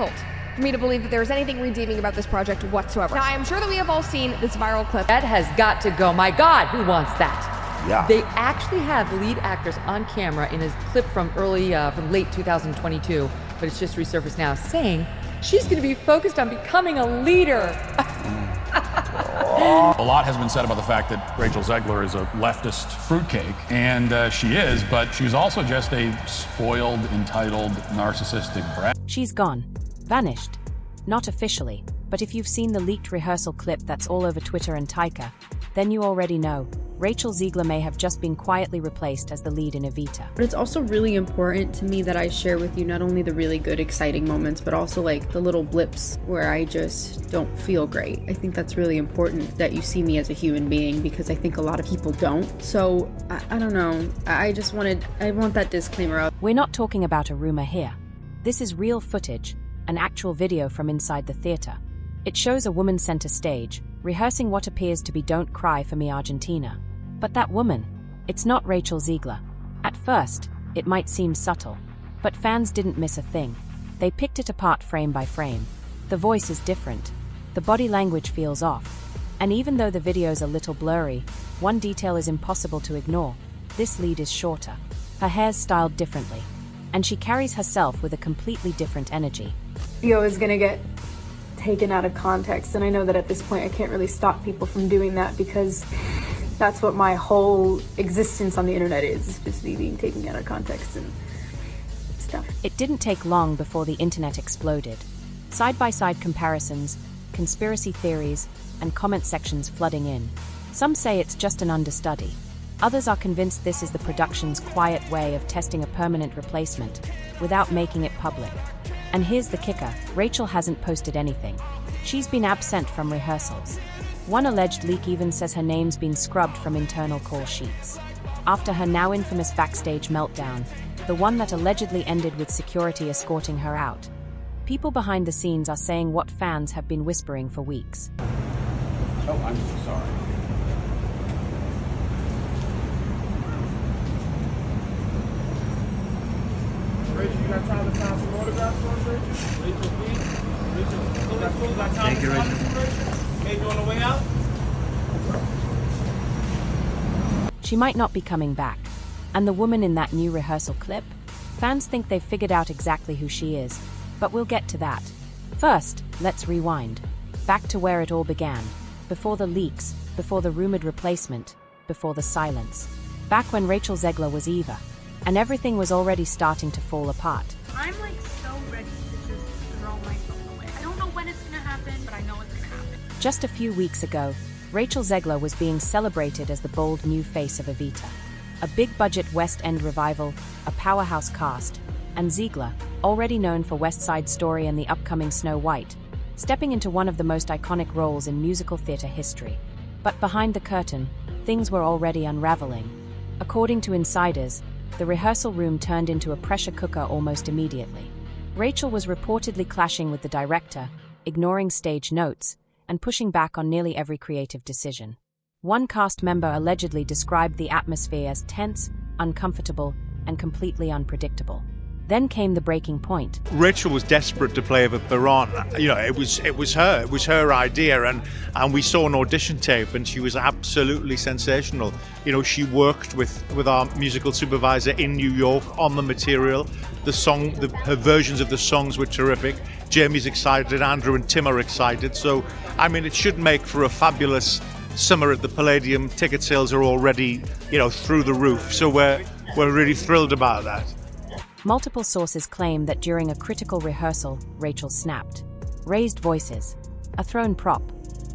for me to believe that there's anything redeeming about this project whatsoever. Now, I am sure that we have all seen this viral clip. That has got to go. My God, who wants that? Yeah. They actually have lead actors on camera in a clip from late 2022, but it's just resurfaced now, saying she's going to be focused on becoming a leader. A lot has been said about the fact that Rachel Zegler is a leftist fruitcake, and she is, but she was also just a spoiled, entitled, narcissistic brat. She's gone. Vanished. Not officially, but if you've seen the leaked rehearsal clip that's all over Twitter and Taika, then you already know. Rachel Zegler may have just been quietly replaced as the lead in Evita. But it's also really important to me that I share with you not only the really good, exciting moments, but also like the little blips where I just don't feel great. I think that's really important that you see me as a human being, because I think a lot of people don't. So, I don't know. I want that disclaimer out. We're not talking about a rumor here. This is real footage, an actual video from inside the theater. It shows a woman center stage, rehearsing what appears to be Don't Cry for Me Argentina. But that woman, it's not Rachel Zegler. At first, it might seem subtle, but fans didn't miss a thing. They picked it apart frame by frame. The voice is different. The body language feels off. And even though the video's a little blurry, one detail is impossible to ignore. This lead is shorter. Her hair's styled differently. And she carries herself with a completely different energy. Video is gonna get taken out of context, and I know that at this point I can't really stop people from doing that, because that's what my whole existence on the internet is just me being taken out of context and stuff. It didn't take long before the internet exploded. Side-by-side comparisons, conspiracy theories, and comment sections flooding in. Some say it's just an understudy. Others are convinced this is the production's quiet way of testing a permanent replacement without making it public. And here's the kicker, Rachel hasn't posted anything. She's been absent from rehearsals. One alleged leak even says her name's been scrubbed from internal call sheets. After her now infamous backstage meltdown, the one that allegedly ended with security escorting her out, people behind the scenes are saying what fans have been whispering for weeks. Oh, I'm so sorry. Rachel, you got time to sign some autographs for us, Rachel? Rachel, please. Rachel, you got time to sign some, Rachel? Maybe on the way out? She might not be coming back. And the woman in that new rehearsal clip? Fans think they've figured out exactly who she is, but we'll get to that. First, let's rewind. Back to where it all began. Before the leaks, before the rumored replacement, before the silence. Back when Rachel Zegler was Eva, and everything was already starting to fall apart. I'm like so ready to just throw myself away. I don't know when it's gonna happen, but I know it's gonna happen. Just a few weeks ago, Rachel Zegler was being celebrated as the bold new face of Evita. A big-budget West End revival, a powerhouse cast, and Zegler, already known for West Side Story and the upcoming Snow White, stepping into one of the most iconic roles in musical theater history. But behind the curtain, things were already unraveling. According to insiders, the rehearsal room turned into a pressure cooker almost immediately. Rachel was reportedly clashing with the director, ignoring stage notes, and pushing back on nearly every creative decision. One cast member allegedly described the atmosphere as tense, uncomfortable, and completely unpredictable. Then came the breaking point. Rachel was desperate to play Eva Perron. You know, it was her idea, and we saw an audition tape, and she was absolutely sensational. You know, she worked with our musical supervisor in New York on the material. Her versions of the songs were terrific. Jamie's excited, Andrew and Tim are excited. So, I mean, it should make for a fabulous summer at the Palladium. Ticket sales are already, through the roof. So we're really thrilled about that. Multiple sources claim that during a critical rehearsal, Rachel snapped. Raised voices. A thrown prop.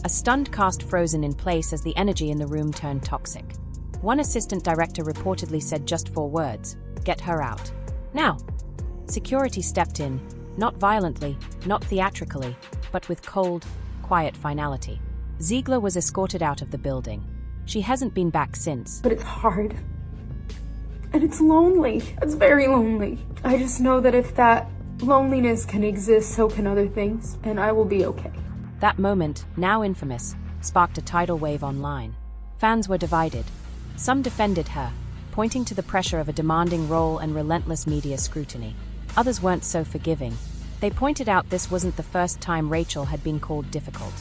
A stunned cast frozen in place as the energy in the room turned toxic. One assistant director reportedly said just 4 words, "Get her out." Now, security stepped in, not violently, not theatrically, but with cold, quiet finality. Zegler was escorted out of the building. She hasn't been back since. But it's hard. And it's lonely. It's very lonely. I just know that if that loneliness can exist, so can other things, and I will be okay. That moment, now infamous, sparked a tidal wave online. Fans were divided. Some defended her, pointing to the pressure of a demanding role and relentless media scrutiny. Others weren't so forgiving, They pointed out this wasn't the first time Rachel had been called difficult.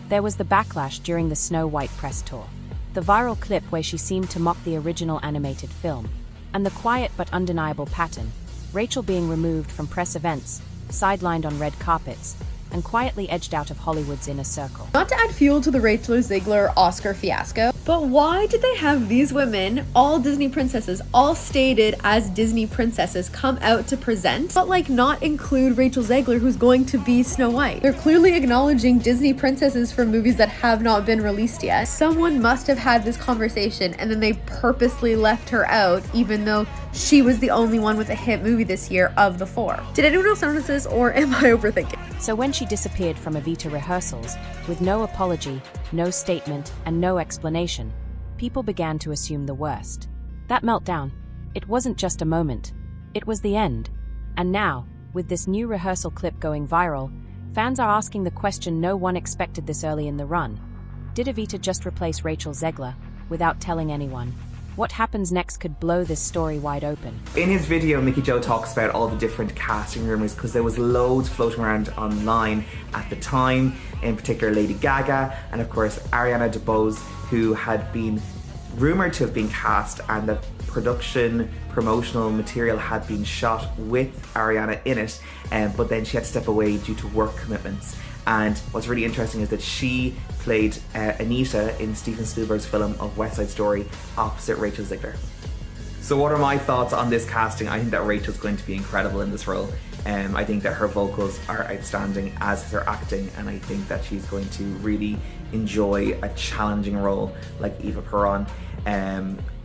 There was the backlash during the Snow White press tour, the viral clip where she seemed to mock the original animated film, and the quiet but undeniable pattern, Rachel being removed from press events, sidelined on red carpets, and quietly edged out of Hollywood's inner circle. Not to add fuel to the Rachel Zegler Oscar fiasco, but why did they have these women, all Disney princesses, all stated as Disney princesses, come out to present, but like not include Rachel Zegler, who's going to be Snow White? They're clearly acknowledging Disney princesses from movies that have not been released yet. Someone must have had this conversation and then they purposely left her out, even though she was the only one with a hit movie this year of the 4. Did anyone else notice this, or am I overthinking? So when she disappeared from Evita rehearsals, with no apology, no statement, and no explanation, people began to assume the worst. That meltdown, it wasn't just a moment, it was the end. And now, with this new rehearsal clip going viral, fans are asking the question no one expected this early in the run. Did Evita just replace Rachel Zegler, without telling anyone? What happens next could blow this story wide open. In his video, Mickey Joe talks about all the different casting rumors because there was loads floating around online at the time, in particular Lady Gaga and of course Ariana DeBose, who had been rumored to have been cast, and the production promotional material had been shot with Ariana in it, but then she had to step away due to work commitments. And what's really interesting is that she played Anita in Steven Spielberg's film of West Side Story opposite Rachel Zegler. So what are my thoughts on this casting? I think that Rachel's going to be incredible in this role. I think that her vocals are outstanding, as is her acting, and I think that she's going to really enjoy a challenging role like Eva Peron.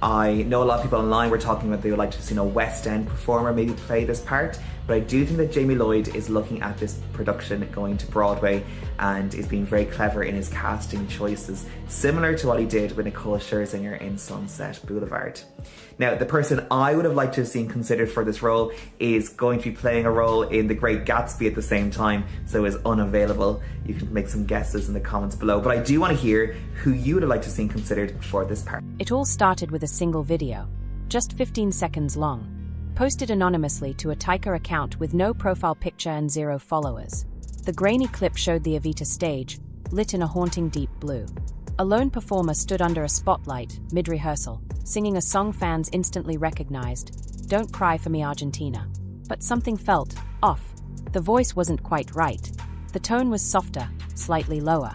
I know a lot of people online were talking about they would like to have seen a West End performer maybe play this part, but I do think that Jamie Lloyd is looking at this production going to Broadway and is being very clever in his casting choices, similar to what he did with Nicole Scherzinger in Sunset Boulevard. Now, the person I would have liked to have seen considered for this role is going to be playing a role in The Great Gatsby at the same time, so is unavailable. You can make some guesses in the comments below, but I do want to hear who you would have liked to have seen considered for this part. It all started with a single video, just 15 seconds long, posted anonymously to a Taika account with no profile picture and 0 followers. The grainy clip showed the Evita stage, lit in a haunting deep blue. A lone performer stood under a spotlight, mid-rehearsal, singing a song fans instantly recognized, "Don't Cry for Me Argentina." But something felt off. The voice wasn't quite right. The tone was softer, slightly lower.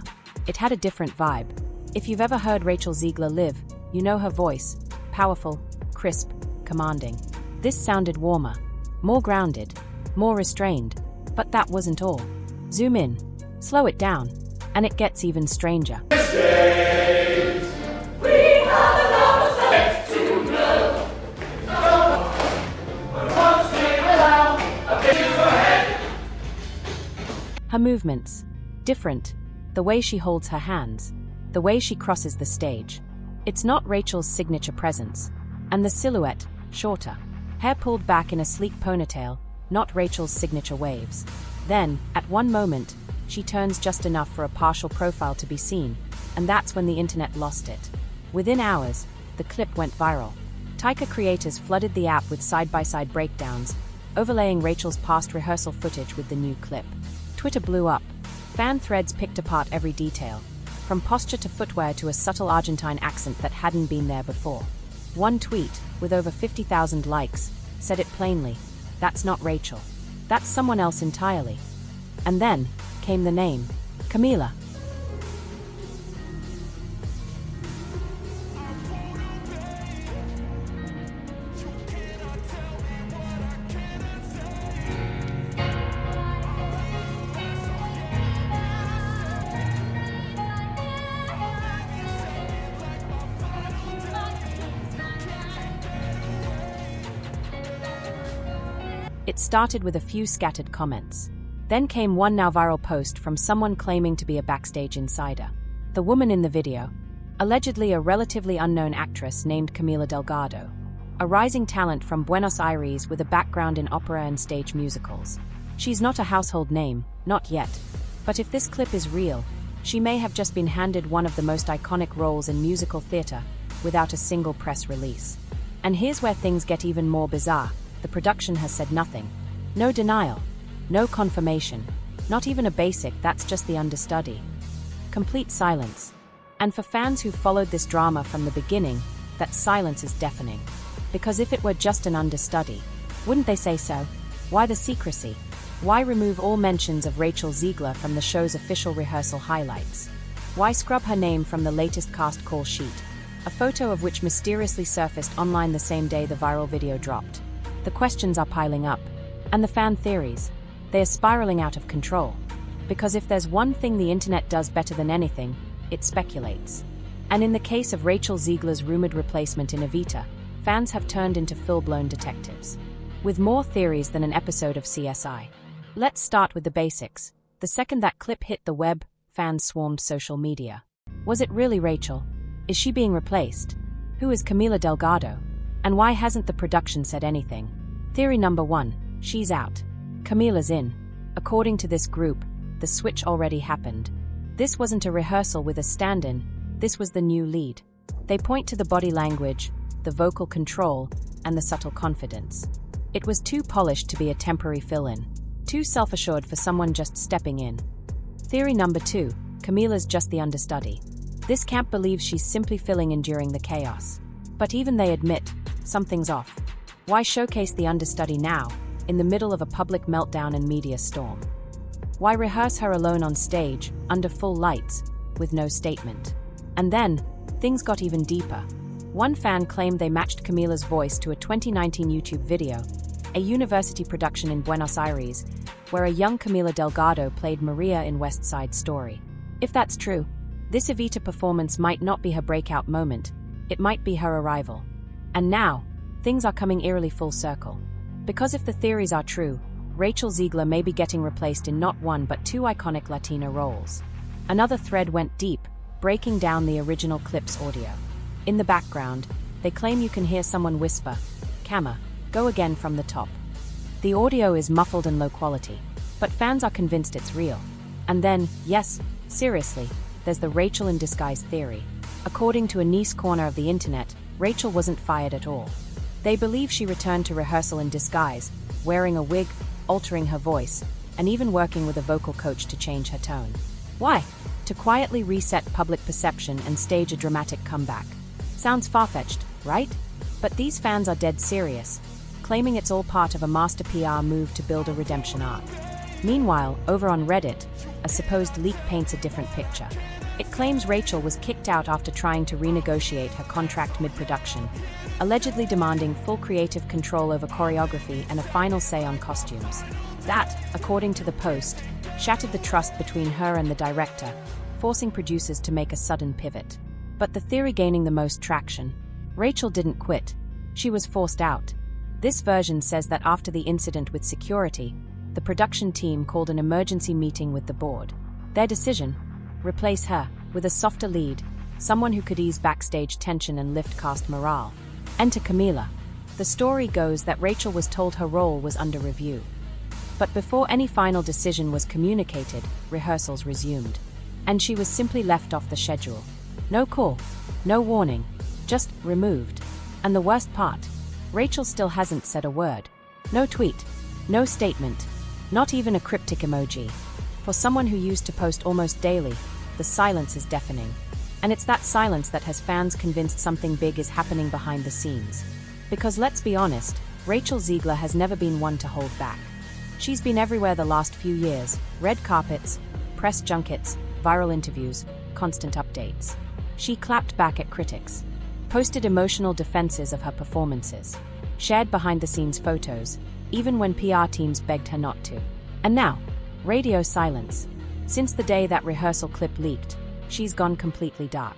It had a different vibe. If you've ever heard Rachel Zegler live, you know her voice, powerful, crisp, commanding. This sounded warmer, more grounded, more restrained, but that wasn't all. Zoom in, slow it down, and it gets even stranger. Her movements, different, the way she holds her hands, the way she crosses the stage. It's not Rachel's signature presence, and the silhouette, shorter. Hair pulled back in a sleek ponytail, not Rachel's signature waves. Then, at one moment, she turns just enough for a partial profile to be seen, and that's when the internet lost it. Within hours, the clip went viral. Taika creators flooded the app with side-by-side breakdowns, overlaying Rachel's past rehearsal footage with the new clip. Twitter blew up. Fan threads picked apart every detail, from posture to footwear to a subtle Argentine accent that hadn't been there before. One tweet, with over 50,000 likes, said it plainly: "That's not Rachel. That's someone else entirely." And then came the name, Camila. It started with a few scattered comments. Then came one now viral post from someone claiming to be a backstage insider. The woman in the video, allegedly a relatively unknown actress named Camila Delgado, a rising talent from Buenos Aires with a background in opera and stage musicals. She's not a household name, not yet. But if this clip is real, she may have just been handed one of the most iconic roles in musical theater without a single press release. And here's where things get even more bizarre. The production has said nothing. No denial. No confirmation. Not even a basic, that's just the understudy. Complete silence. And for fans who followed this drama from the beginning, that silence is deafening. Because if it were just an understudy, wouldn't they say so? Why the secrecy? Why remove all mentions of Rachel Zegler from the show's official rehearsal highlights? Why scrub her name from the latest cast call sheet? A photo of which mysteriously surfaced online the same day the viral video dropped. The questions are piling up. And the fan theories. They are spiraling out of control. Because if there's one thing the internet does better than anything, it speculates. And in the case of Rachel Zegler's rumored replacement in Evita, fans have turned into full-blown detectives. With more theories than an episode of CSI. Let's start with the basics. The second that clip hit the web, fans swarmed social media. Was it really Rachel? Is she being replaced? Who is Camila Delgado? And why hasn't the production said anything? Theory number 1, she's out. Camila's in. According to this group, the switch already happened. This wasn't a rehearsal with a stand-in, this was the new lead. They point to the body language, the vocal control, and the subtle confidence. It was too polished to be a temporary fill-in. Too self-assured for someone just stepping in. Theory number 2, Camila's just the understudy. This camp believes she's simply filling in during the chaos. But even they admit, something's off. Why showcase the understudy now, in the middle of a public meltdown and media storm? Why rehearse her alone on stage, under full lights, with no statement? And then, things got even deeper. One fan claimed they matched Camila's voice to a 2019 YouTube video, a university production in Buenos Aires, where a young Camila Delgado played Maria in West Side Story. If that's true, this Evita performance might not be her breakout moment, it might be her arrival. And now, things are coming eerily full circle. Because if the theories are true, Rachel Zegler may be getting replaced in not one but 2 iconic Latina roles. Another thread went deep, breaking down the original clip's audio. In the background, they claim you can hear someone whisper, "Cama, go again from the top." The audio is muffled and low quality, but fans are convinced it's real. And then, yes, seriously, there's the Rachel in disguise theory. According to a niche corner of the internet, Rachel wasn't fired at all. They believe she returned to rehearsal in disguise, wearing a wig, altering her voice, and even working with a vocal coach to change her tone. Why? To quietly reset public perception and stage a dramatic comeback. Sounds far-fetched, right? But these fans are dead serious, claiming it's all part of a master PR move to build a redemption arc. Meanwhile, over on Reddit, a supposed leak paints a different picture. It claims Rachel was kicked out after trying to renegotiate her contract mid-production, allegedly demanding full creative control over choreography and a final say on costumes. That, according to the post, shattered the trust between her and the director, forcing producers to make a sudden pivot. But the theory gaining the most traction: Rachel didn't quit. She was forced out. This version says that after the incident with security, the production team called an emergency meeting with the board. Their decision? Replace her with a softer lead, someone who could ease backstage tension and lift cast morale. Enter Camila. The story goes that Rachel was told her role was under review. But before any final decision was communicated, rehearsals resumed. And she was simply left off the schedule. No call, no warning, just removed. And the worst part, Rachel still hasn't said a word. No tweet, no statement, not even a cryptic emoji. For someone who used to post almost daily, the silence is deafening. And it's that silence that has fans convinced something big is happening behind the scenes. Because let's be honest, Rachel Zegler has never been one to hold back. She's been everywhere the last few years: red carpets, press junkets, viral interviews, constant updates. She clapped back at critics, posted emotional defenses of her performances, shared behind-the-scenes photos, even when PR teams begged her not to. And now, radio silence. Since the day that rehearsal clip leaked, she's gone completely dark.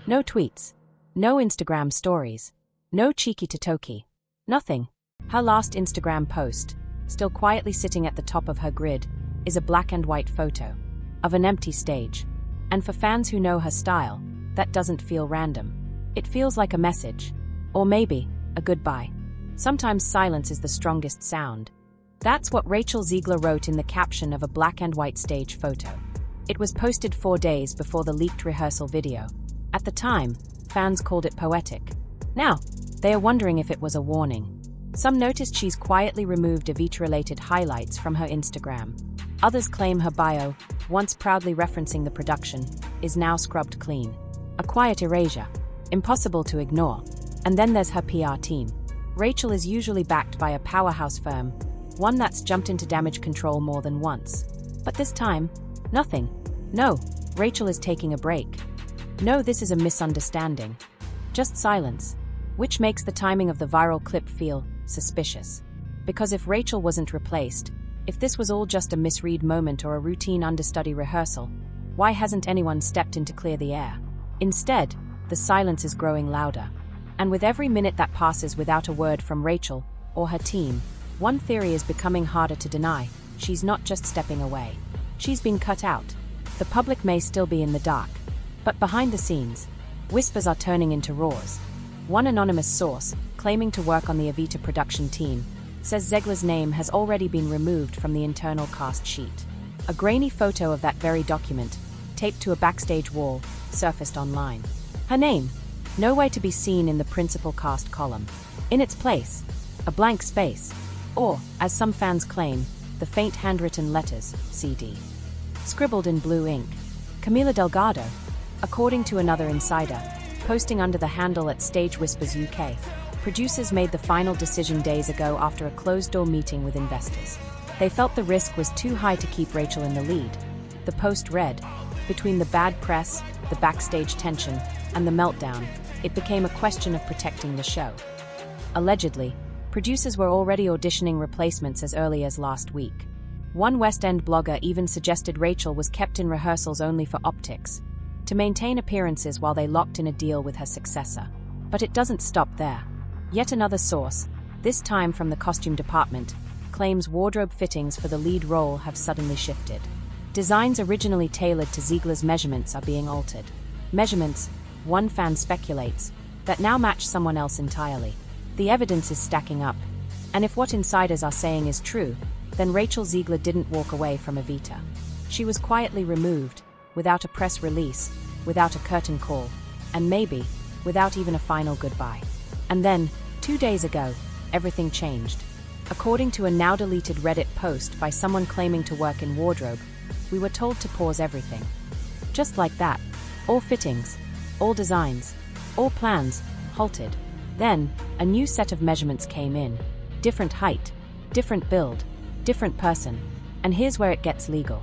No tweets, no Instagram stories, no cheeky Totoki, nothing. Her last Instagram post, still quietly sitting at the top of her grid, is a black and white photo of an empty stage. And for fans who know her style, that doesn't feel random. It feels like a message, or maybe a goodbye. Sometimes silence is the strongest sound. That's what Rachel Zegler wrote in the caption of a black and white stage photo. It was posted 4 days before the leaked rehearsal video. At the time, fans called it poetic. Now, they are wondering if it was a warning. Some noticed she's quietly removed Evita-related highlights from her Instagram. Others claim her bio, once proudly referencing the production, is now scrubbed clean. A quiet erasure, impossible to ignore. And then there's her PR team. Rachel is usually backed by a powerhouse firm, one that's jumped into damage control more than once. But this time, nothing. No, Rachel is taking a break. No, this is a misunderstanding. Just silence, which makes the timing of the viral clip feel suspicious. Because if Rachel wasn't replaced, if this was all just a misread moment or a routine understudy rehearsal, why hasn't anyone stepped in to clear the air? Instead, the silence is growing louder. And with every minute that passes without a word from Rachel or her team, one theory is becoming harder to deny. She's not just stepping away. She's been cut out. The public may still be in the dark, but behind the scenes, whispers are turning into roars. One anonymous source, claiming to work on the Evita production team, says Zegler's name has already been removed from the internal cast sheet. A grainy photo of that very document, taped to a backstage wall, surfaced online. Her name, nowhere to be seen in the principal cast column. In its place, a blank space, or, as some fans claim, the faint handwritten letters, CD. Scribbled in blue ink. Camila Delgado, according to another insider, posting under the handle at Stage Whispers UK, producers made the final decision days ago after a closed-door meeting with investors. They felt the risk was too high to keep Rachel in the lead. The post read, between the bad press, the backstage tension, and the meltdown, it became a question of protecting the show. Allegedly, producers were already auditioning replacements as early as last week. One West End blogger even suggested Rachel was kept in rehearsals only for optics, to maintain appearances while they locked in a deal with her successor. But it doesn't stop there. Yet another source, this time from the costume department, claims wardrobe fittings for the lead role have suddenly shifted. Designs originally tailored to Zegler's measurements are being altered. Measurements, one fan speculates, that now match someone else entirely. The evidence is stacking up, and if what insiders are saying is true, then Rachel Zegler didn't walk away from Evita. She was quietly removed, without a press release, without a curtain call, and maybe, without even a final goodbye. And then, 2 days ago, everything changed. According to a now-deleted Reddit post by someone claiming to work in wardrobe, we were told to pause everything. Just like that, all fittings, all designs, all plans, halted. Then, a new set of measurements came in. Different height, different build, different person. And here's where it gets legal.